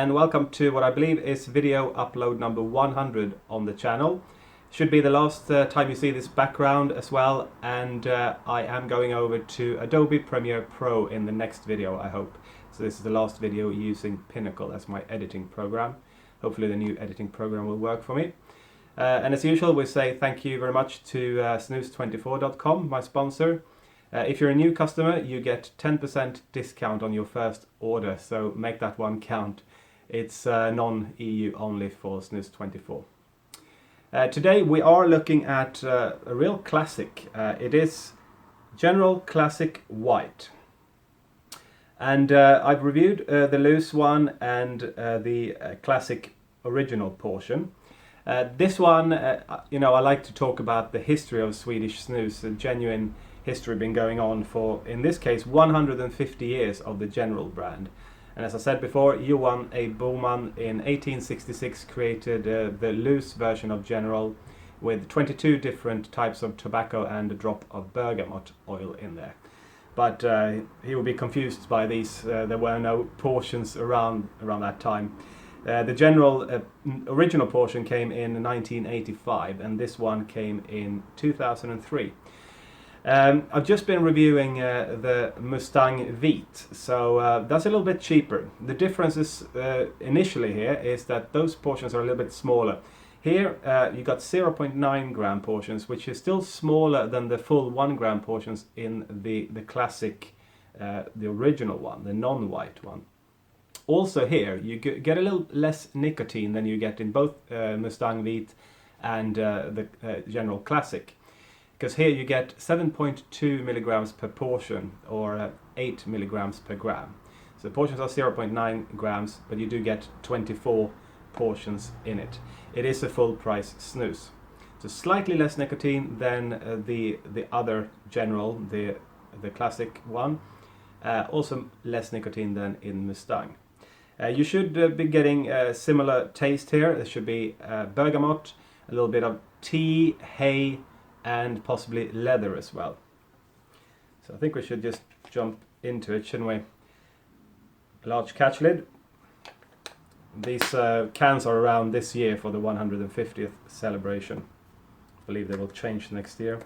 and welcome to what I believe is video upload number 100 on the channel. Should be the last time you see this background as well, and I am going over to Adobe Premiere Pro in the next video, I hope. So this is the last video using Pinnacle as my editing program. Hopefully the new editing program will work for me. And as usual, we say thank you very much to snus24.com, my sponsor. If you're a new customer, you get 10% discount on your first order, so make that one count. It's non-EU only for Snus24. Today we are looking at a real classic. It is General Classic White. And I've reviewed the loose one and the classic original portion. This one, I like to talk about the history of Swedish snus, a genuine history been going on for, in this case, 150 years of the General brand. And as I said before, Johan A. Boman in 1866 created the loose version of General with 22 different types of tobacco and a drop of bergamot oil in there. But he will be confused by these. There were no portions around that time. The General original portion came in 1985, and this one came in 2003. I've just been reviewing the Mustang Vit, so that's a little bit cheaper. The difference is, initially here is that those portions are a little bit smaller. Here you got 0.9 gram portions, which is still smaller than the full 1 gram portions in the classic, the original one, the non-white one. Also here you get a little less nicotine than you get in both Mustang Vit and the General Classic. Because here you get 7.2 milligrams per portion, or 8 milligrams per gram. So the portions are 0.9 grams, but you do get 24 portions in it. It is a full price snus. So slightly less nicotine than the other General, the classic one. Also less nicotine than in Mustang. You should be getting a similar taste here. There should be bergamot, a little bit of tea, hay, and possibly leather as well. So I think we should just jump into it, shouldn't we? A large catch lid. These cans are around this year for the 150th celebration. I believe they will change next year.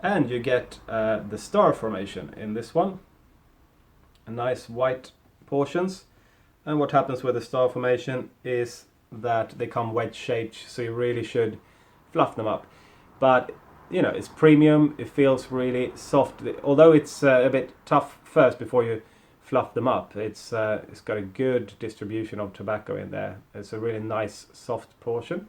And you get the star formation in this one. A nice white portions. And what happens with the star formation is that they come wedge shaped, so you really should fluff them up. But it's premium, it feels really soft. Although it's a bit tough first before you fluff them up, it's got a good distribution of tobacco in there. It's a really nice soft portion.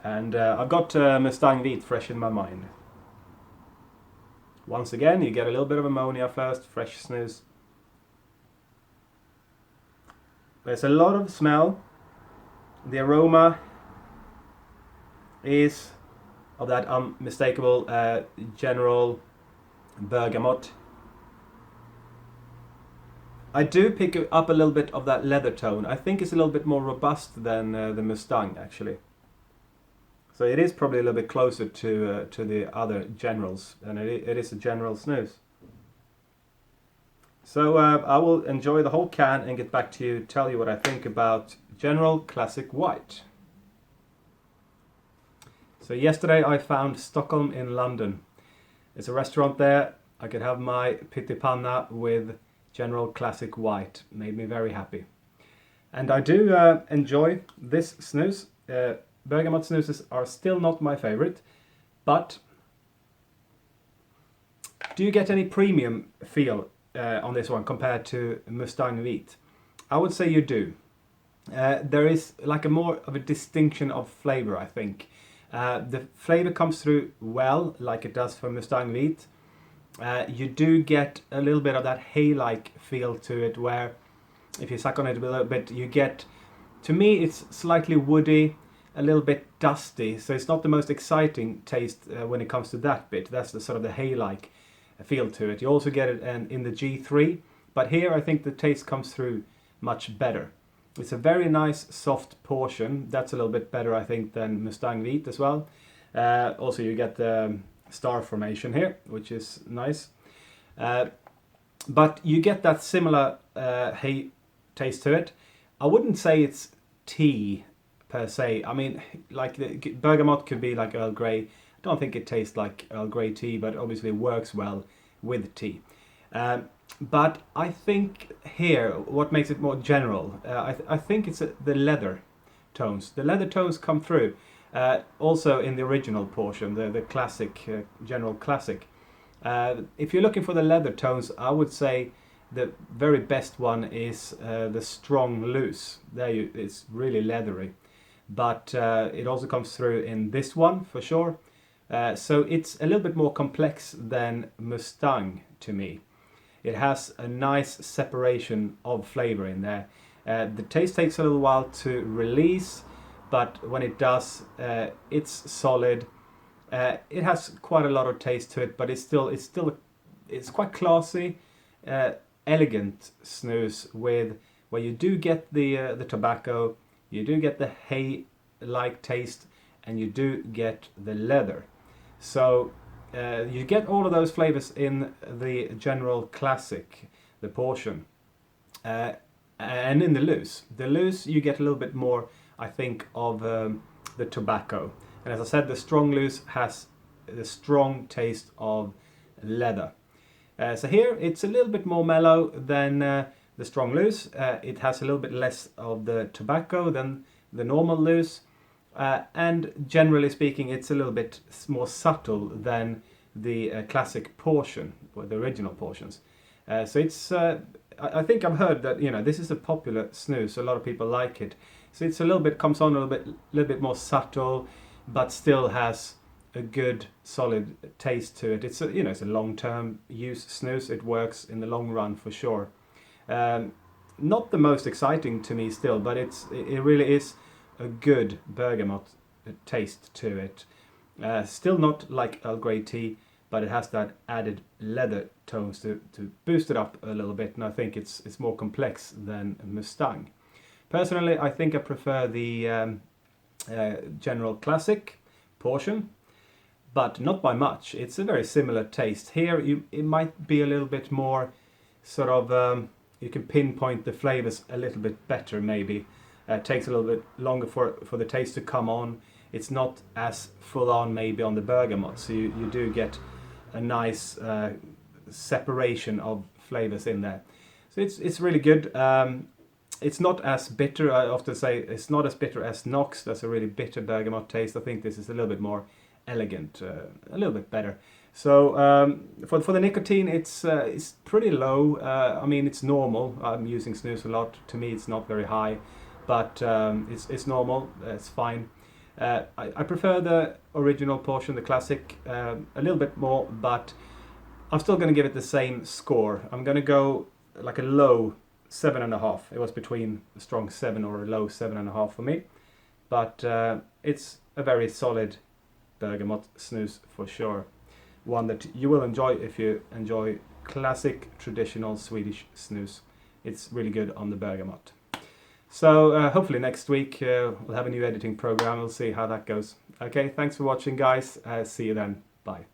And I've got Mustang Vit fresh in my mind. Once again, you get a little bit of ammonia first, fresh snus. There's a lot of smell. The aroma is of that unmistakable General bergamot. I do pick up a little bit of that leather tone. I think it's a little bit more robust than the Mustang actually. So it is probably a little bit closer to the other Generals, and it is a General snus. So I will enjoy the whole can and get back to you, tell you what I think about General Classic White. So yesterday I found Stockholm in London. It's a restaurant there. I could have my pyttipanna with General Classic White. Made me very happy. And I do enjoy this snus. Bergamot snuses are still not my favorite, but do you get any premium feel on this one compared to Mustang Vit? I would say you do. There is like a more of a distinction of flavor, I think. The flavor comes through well, like it does for Mustang Vit. You do get a little bit of that hay-like feel to it, where if you suck on it a little bit, you get, to me it's slightly woody, a little bit dusty, so it's not the most exciting taste when it comes to that bit. That's the sort of the hay-like feel to it. You also get it in the G3, but here I think the taste comes through much better. It's a very nice soft portion. That's a little bit better, I think, than Mustang Vit as well. Also you get the star formation here, which is nice. But you get that similar hay taste to it. I wouldn't say it's tea per se. I mean, like the bergamot could be like Earl Grey. I don't think it tastes like Earl Grey tea, but obviously works well with tea. But I think here, what makes it more general, I think it's the leather tones. The leather tones come through. Also in the original portion, the classic, general classic. If you're looking for the leather tones, I would say the very best one is the strong loose. It's really leathery. But it also comes through in this one for sure. So it's a little bit more complex than Mustang to me. It has a nice separation of flavor in there. The taste takes a little while to release, but when it does, it's solid. It has quite a lot of taste to it, but it's quite classy, elegant snus where you do get the tobacco, you do get the hay-like taste, and you do get the leather. So you get all of those flavors in the general classic, the portion, and in the loose. The loose you get a little bit more, I think, of the tobacco. And as I said, the strong loose has the strong taste of leather. So here it's a little bit more mellow than the strong loose. It has a little bit less of the tobacco than the normal loose. And generally speaking, it's a little bit more subtle than the classic portion, or the original portions. So it's, I think I've heard that, this is a popular snus. A lot of people like it. So it's comes on a little bit more subtle, but still has a good solid taste to it. It's it's a long-term use snus. It works in the long run for sure. Not the most exciting to me still, but it really is a good bergamot taste to it. Still not like Earl Grey tea, but it has that added leather tones to boost it up a little bit, and I think it's more complex than Mustang. Personally, I think I prefer the general classic portion, but not by much. It's a very similar taste. Here it might be a little bit more sort of, you can pinpoint the flavors a little bit better maybe. It takes a little bit longer for the taste to come on. It's not as full on maybe on the bergamot, so you do get a nice separation of flavors in there. So it's really good. It's not as bitter. I often say it's not as bitter as Knox. That's a really bitter bergamot taste. I think this is a little bit more elegant, a little bit better. So for the nicotine, it's pretty low. I mean, it's normal. I'm using snus a lot. To me, it's not very high, but it's normal. It's fine. I prefer the original portion, the classic, a little bit more, but I'm still going to give it the same score. I'm going to go like a low 7.5. It was between a strong 7 or a low 7.5 for me, but it's a very solid bergamot snus for sure. One that you will enjoy if you enjoy classic traditional Swedish snus. It's really good on the bergamot. So hopefully next week we'll have a new editing program. We'll see how that goes. Okay, thanks for watching guys. See you then. Bye.